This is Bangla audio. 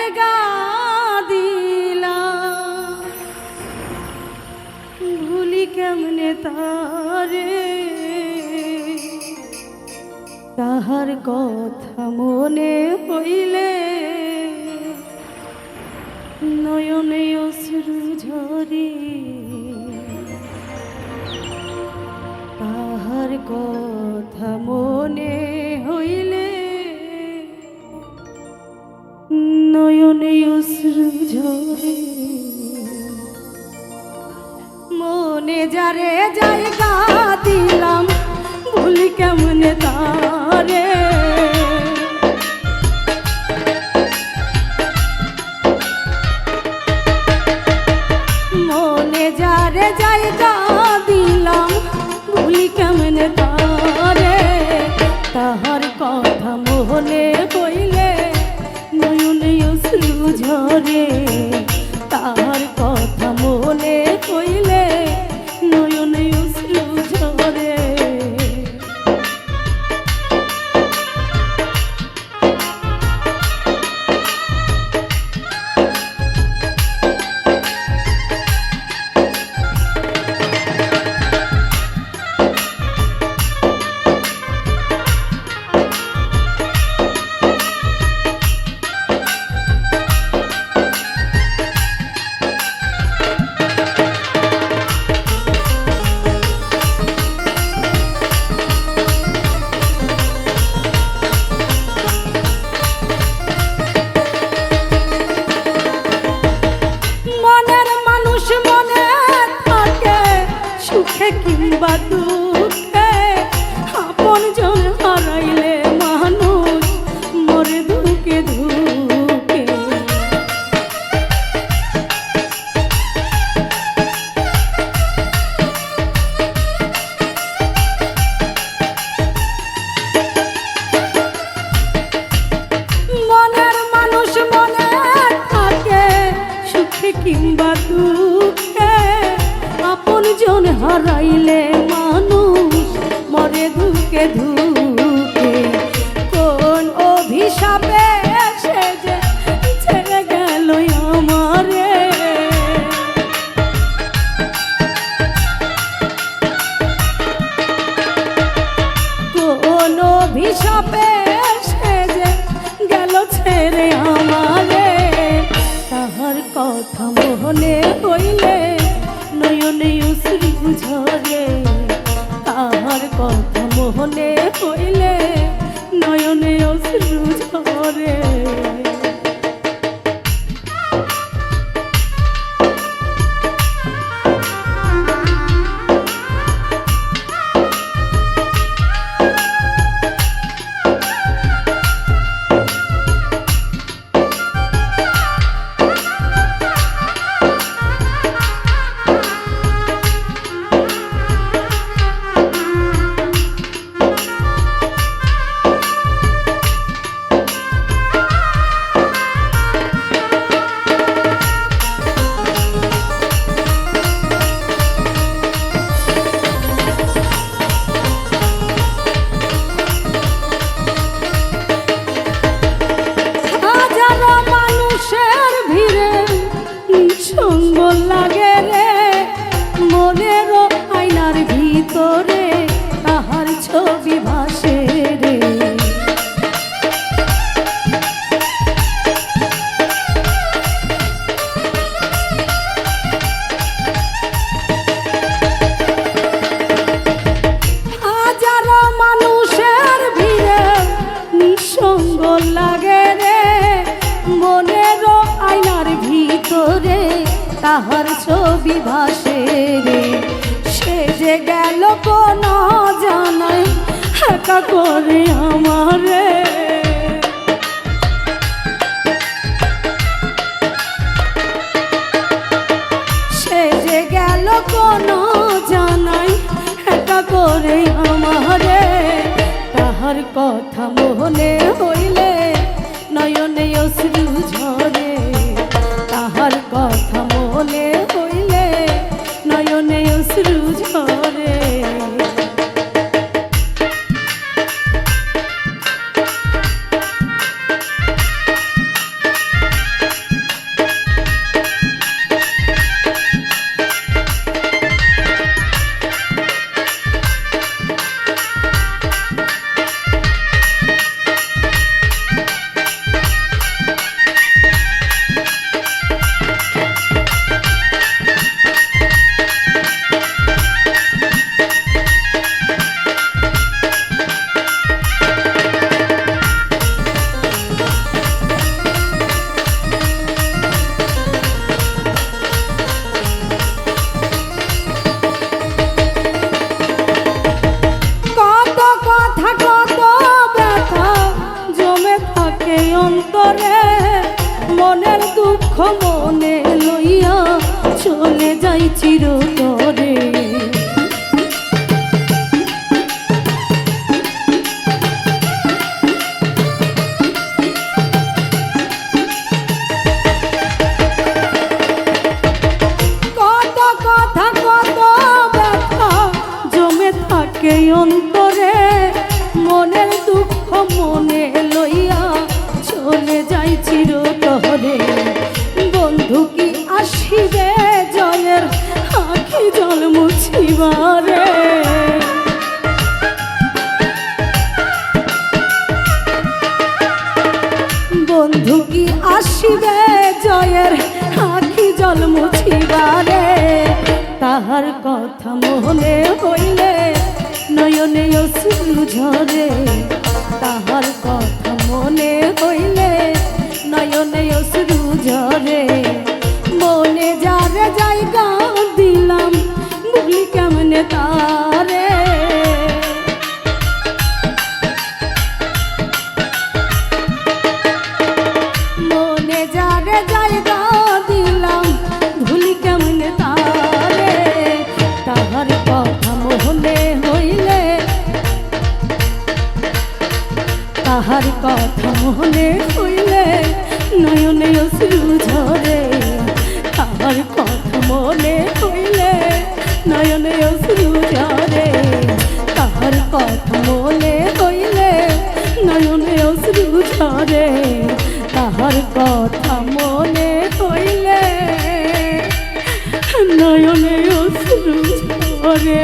জায়গা দিলাম, ভুলি কেমনে তারে, তাহার কথা মনে হইলে নয়নে অশ্রু ঝরে, তাহার কথা মনে হইলে নয়নে অশ্রু ঝরে। মনে যারে জায়গা দিলাম, ভুলি কেমনে তারে, মনে যারে জায়গা দিলাম, ভুলি কেমনে তারে, তাহার কথা মনে হইলে নয়নে অশ্রু ঝরে, তাহার কথা মনে হইলে নয়নে অশ্রু ঝরে। কিংবা দুঃখে আপন জন হারাইলে মানুষ মরে ধুকে ধুকে, মনের মানুষ মনে থাকে সুখে কিংবা দুঃখে, আপন জন হারাইলে মানুষ মরে ধুকে ধুকে, কোন অভিশাপে সে যে ছেড়ে গেল আমারে, কোন অভিশাপে সে যে গেল ছেড়ে আমারে, তাহার কথা মনে হইলে নয়নে অশ্রু ঝরে, তাহার কথা মনে হইলে নয়নে অশ্রু ঝরে। সঙ্গ লাগে রে মনের আয়নার ভিতরে, তাহার ছবি ভাসে রে, হাজারো মানুষের ভিড়ে নিঃসঙ্গ লাগে রে মনের আয়নার ভিতরে, তাহার ছবি ভাসে রে, সে যে গেল কোন জানাই একা করে আমারে, সে যে গেল কোন জানাই একা করে আমারে, তাহার কথা মনে হইলে নয়নে অশ্রু ঝরে, তাহার কথা মনে হইলে নয়নে অশ্রু ঝরে। মনের দুঃখ মনে লইয়া চলে যাই চিরতরে। কত কথা কত ব্যথা জমে থাকে অন্তরে, মনের দুঃখ মনে লইয়া চলে যাই চিরতরে। বন্ধু কি আসিবে জয়ের আখি জল মুছিবারে, বন্ধু কি আসিবে জয়ের আখি জল মুছিবারে। তাহার কথা মনে হইলে নয়নে অশ্রু ঝরে, তাহার কথা মনে হইলে নয়নে অশ্রু ঝরে। মনে যারে জায়গা দিলাম ভুলি কেমনে তারে, মনে যারে জায়গা দিলাম ভুলি কেমনে তারে। তাহার কথা মনে হইলে, তাহার কথা মনে হইলে নয়নে অশ্রু ঝরে, তাহার কথা মনে হইলে নয়নে অশ্রু ঝরে, তাহার কথা মনে হইলে নয়নে অশ্রু ঝরে, তাহার কথা মনে হইলে নয়নে অশ্রু ঝরে।